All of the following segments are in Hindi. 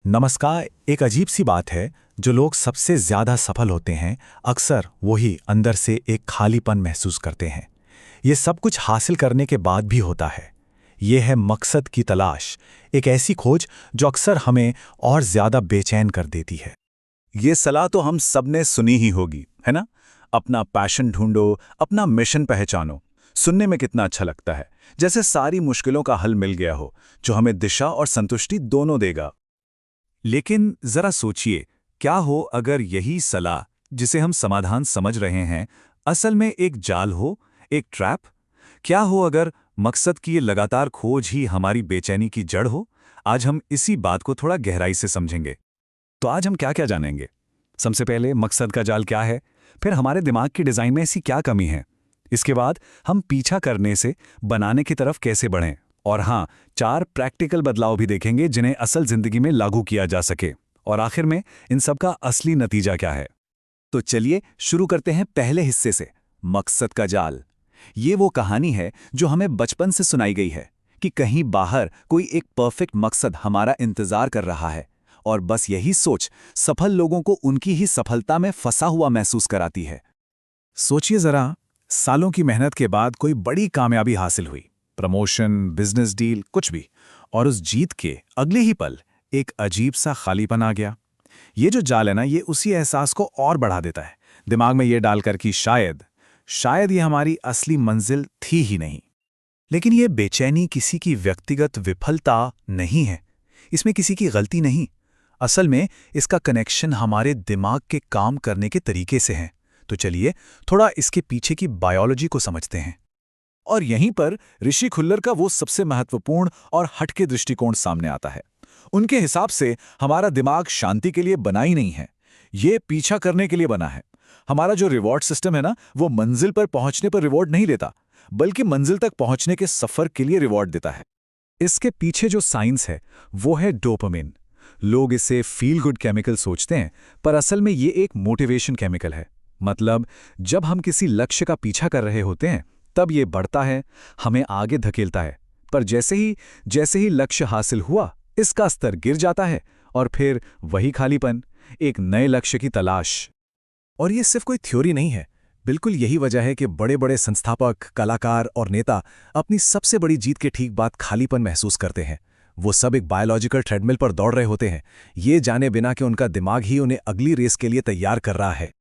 नमस्कार। एक अजीब सी बात है, जो लोग सबसे ज्यादा सफल होते हैं अक्सर वही अंदर से एक खालीपन महसूस करते हैं। ये सब कुछ हासिल करने के बाद भी होता है। ये है मकसद की तलाश, एक ऐसी खोज जो अक्सर हमें और ज्यादा बेचैन कर देती है। ये सलाह तो हम सबने सुनी ही होगी, है ना? अपना पैशन ढूंढो, अपना मिशन पहचानो। सुनने में कितना अच्छा लगता है, जैसे सारी मुश्किलों का हल मिल गया हो, जो हमें दिशा और संतुष्टि दोनों देगा। लेकिन जरा सोचिए, क्या हो अगर यही सलाह, जिसे हम समाधान समझ रहे हैं, असल में एक जाल हो, एक ट्रैप? क्या हो अगर मकसद की ये लगातार खोज ही हमारी बेचैनी की जड़ हो? आज हम इसी बात को थोड़ा गहराई से समझेंगे। तो आज हम क्या क्या जानेंगे? सबसे पहले मकसद का जाल क्या है, फिर हमारे दिमाग की डिजाइन में ऐसी क्या कमी है, इसके बाद हम पीछा करने से बनाने की तरफ कैसे बढ़ें, और हाँ, 4 प्रैक्टिकल बदलाव भी देखेंगे जिन्हें असल जिंदगी में लागू किया जा सके। और आखिर में इन सब का असली नतीजा क्या है। तो चलिए शुरू करते हैं पहले हिस्से से, मकसद का जाल। ये वो कहानी है जो हमें बचपन से सुनाई गई है कि कहीं बाहर कोई एक परफेक्ट मकसद हमारा इंतजार कर रहा है, और बस यही सोच सफल लोगों को उनकी ही सफलता में फंसा हुआ महसूस कराती है। सोचिए जरा, सालों की मेहनत के बाद कोई बड़ी कामयाबी हासिल हुई, प्रमोशन, बिजनेस डील, कुछ भी, और उस जीत के अगले ही पल एक अजीब सा खालीपन आ गया। ये जो जाल है ना, ये उसी एहसास को और बढ़ा देता है, दिमाग में ये डालकर कि शायद शायद ये हमारी असली मंजिल थी ही नहीं। लेकिन ये बेचैनी किसी की व्यक्तिगत विफलता नहीं है, इसमें किसी की गलती नहीं। असल में इसका कनेक्शन हमारे दिमाग के काम करने के तरीके से है। तो चलिए थोड़ा इसके पीछे की बायोलॉजी को समझते हैं। और यहीं पर ऋषि खुल्लर का वो सबसे महत्वपूर्ण और हटके दृष्टिकोण सामने आता है। उनके हिसाब से हमारा दिमाग शांति के लिए बना ही नहीं है, ये पीछा करने के लिए बना है। हमारा जो रिवॉर्ड सिस्टम है ना, वो मंजिल पर पहुंचने पर रिवॉर्ड नहीं देता, बल्कि मंजिल तक पहुंचने के सफर के लिए रिवॉर्ड देता है। इसके पीछे जो साइंस है वो है डोपामिन। लोग इसे फील गुड केमिकल सोचते हैं, पर असल में ये एक मोटिवेशन केमिकल है। मतलब जब हम किसी लक्ष्य का पीछा कर रहे होते हैं तब ये बढ़ता है, हमें आगे धकेलता है। पर जैसे ही लक्ष्य हासिल हुआ, इसका स्तर गिर जाता है, और फिर वही खालीपन, एक नए लक्ष्य की तलाश। और ये सिर्फ कोई थ्योरी नहीं है, बिल्कुल यही वजह है कि बड़े बड़े संस्थापक, कलाकार और नेता अपनी सबसे बड़ी जीत के ठीक बाद खालीपन महसूस करते हैं। वो सब एक बायोलॉजिकल ट्रेडमिल पर दौड़ रहे होते हैं, ये जाने बिना कि उनका दिमाग ही उन्हें अगली रेस के लिए तैयार कर रहा है।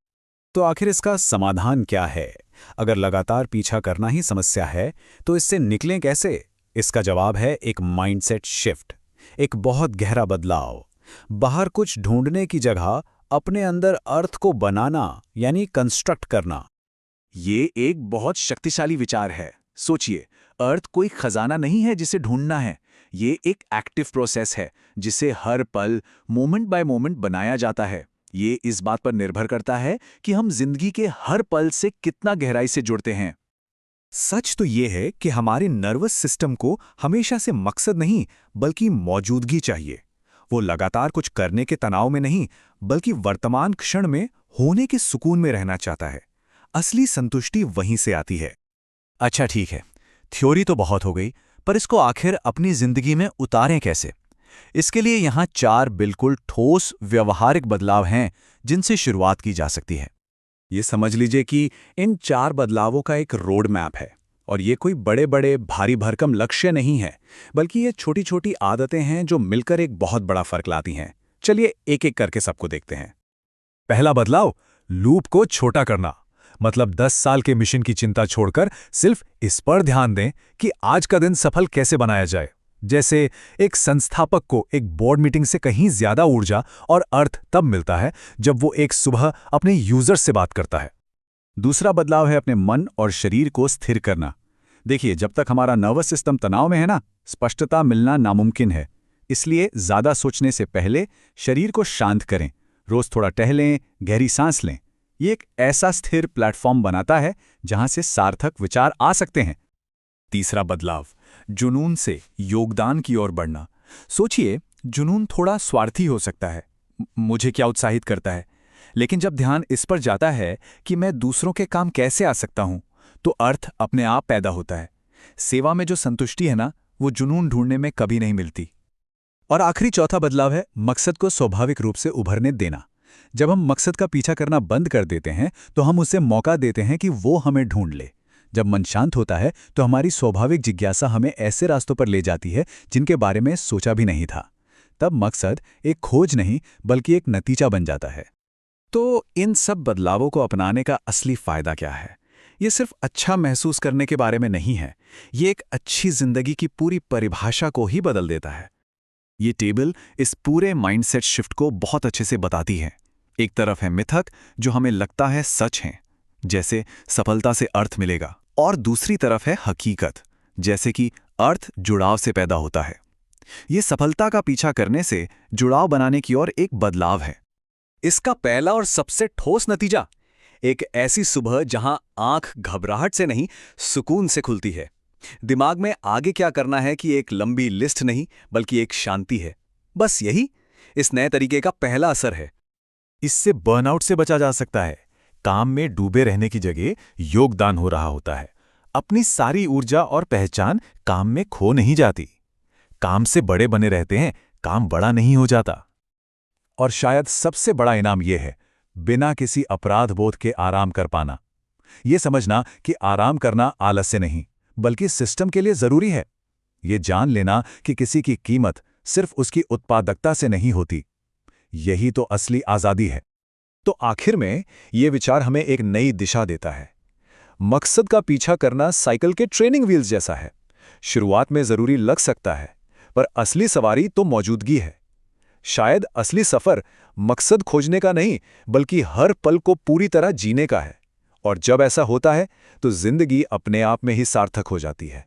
तो आखिर इसका समाधान क्या है? अगर लगातार पीछा करना ही समस्या है, तो इससे निकलें कैसे? इसका जवाब है एक माइंडसेट शिफ्ट, एक बहुत गहरा बदलाव। बाहर कुछ ढूंढने की जगह अपने अंदर अर्थ को बनाना, यानी कंस्ट्रक्ट करना। ये एक बहुत शक्तिशाली विचार है। सोचिए, अर्थ कोई खजाना नहीं है जिसे ढूंढना है। ये एक एक्टिव प्रोसेस है जिसे हर पल, मोमेंट बाय मोमेंट बनाया जाता है। ये इस बात पर निर्भर करता है कि हम जिंदगी के हर पल से कितना गहराई से जुड़ते हैं। सच तो ये है कि हमारे नर्वस सिस्टम को हमेशा से मकसद नहीं, बल्कि मौजूदगी चाहिए। वो लगातार कुछ करने के तनाव में नहीं, बल्कि वर्तमान क्षण में होने के सुकून में रहना चाहता है। असली संतुष्टि वहीं से आती है। अच्छा ठीक है, थ्योरी तो बहुत हो गई, पर इसको आखिर अपनी जिंदगी में उतारें कैसे? इसके लिए यहाँ 4 बिल्कुल ठोस व्यवहारिक बदलाव हैं जिनसे शुरुआत की जा सकती है। ये समझ लीजिए कि इन 4 बदलावों का एक रोड मैप है, और ये कोई बड़े बड़े भारी भरकम लक्ष्य नहीं है, बल्कि ये छोटी छोटी आदतें हैं जो मिलकर एक बहुत बड़ा फर्क लाती हैं। चलिए एक एक करके सबको देखते हैं। पहला बदलाव, लूप को छोटा करना। मतलब 10 साल के मिशन की चिंता छोड़कर सिर्फ इस पर ध्यान दें कि आज का दिन सफल कैसे बनाया जाए। जैसे एक संस्थापक को एक बोर्ड मीटिंग से कहीं ज्यादा ऊर्जा और अर्थ तब मिलता है जब वो एक सुबह अपने यूजर्स से बात करता है। दूसरा बदलाव है अपने मन और शरीर को स्थिर करना। देखिए, जब तक हमारा नर्वस सिस्टम तनाव में है ना, स्पष्टता मिलना नामुमकिन है। इसलिए ज्यादा सोचने से पहले शरीर को शांत करें। रोज थोड़ा टहलें, गहरी सांस लें। ये एक ऐसा स्थिर प्लेटफॉर्म बनाता है जहां से सार्थक विचार आ सकते हैं। तीसरा बदलाव, जुनून से योगदान की ओर बढ़ना। सोचिए, जुनून थोड़ा स्वार्थी हो सकता है, मुझे क्या उत्साहित करता है, लेकिन जब ध्यान इस पर जाता है कि मैं दूसरों के काम कैसे आ सकता हूं, तो अर्थ अपने आप पैदा होता है। सेवा में जो संतुष्टि है ना, वो जुनून ढूंढने में कभी नहीं मिलती। और आखिरी चौथा बदलाव है मकसद को स्वाभाविक रूप से उभरने देना। जब हम मकसद का पीछा करना बंद कर देते हैं तो हम उसे मौका देते हैं कि वो हमें ढूंढ ले। जब मन शांत होता है तो हमारी स्वाभाविक जिज्ञासा हमें ऐसे रास्तों पर ले जाती है जिनके बारे में सोचा भी नहीं था। तब मकसद एक खोज नहीं बल्कि एक नतीजा बन जाता है। तो इन सब बदलावों को अपनाने का असली फायदा क्या है? ये सिर्फ अच्छा महसूस करने के बारे में नहीं है, ये एक अच्छी जिंदगी की पूरी परिभाषा को ही बदल देता है। ये टेबल इस पूरे माइंडसेट शिफ्ट को बहुत अच्छे से बताती है। एक तरफ है मिथक जो हमें लगता है सच है, जैसे सफलता से अर्थ मिलेगा, और दूसरी तरफ है हकीकत, जैसे कि अर्थ जुड़ाव से पैदा होता है। ये सफलता का पीछा करने से जुड़ाव बनाने की ओर एक बदलाव है। इसका पहला और सबसे ठोस नतीजा एक ऐसी सुबह जहां आंख घबराहट से नहीं सुकून से खुलती है। दिमाग में आगे क्या करना है कि एक लंबी लिस्ट नहीं बल्कि एक शांति है। बस यही इस नए तरीके का पहला असर है। इससे बर्नआउट से बचा जा सकता है। काम में डूबे रहने की जगह योगदान हो रहा होता है। अपनी सारी ऊर्जा और पहचान काम में खो नहीं जाती। काम से बड़े बने रहते हैं, काम बड़ा नहीं हो जाता। और शायद सबसे बड़ा इनाम यह है, बिना किसी अपराध बोध के आराम कर पाना। ये समझना कि आराम करना आलस्य नहीं बल्कि सिस्टम के लिए जरूरी है। ये जान लेना कि किसी की कीमत सिर्फ उसकी उत्पादकता से नहीं होती। यही तो असली आज़ादी है। तो आखिर में ये विचार हमें एक नई दिशा देता है। मकसद का पीछा करना साइकिल के ट्रेनिंग व्हील्स जैसा है। शुरुआत में जरूरी लग सकता है, पर असली सवारी तो मौजूदगी है। शायद असली सफर मकसद खोजने का नहीं बल्कि हर पल को पूरी तरह जीने का है। और जब ऐसा होता है तो जिंदगी अपने आप में ही सार्थक हो जाती है।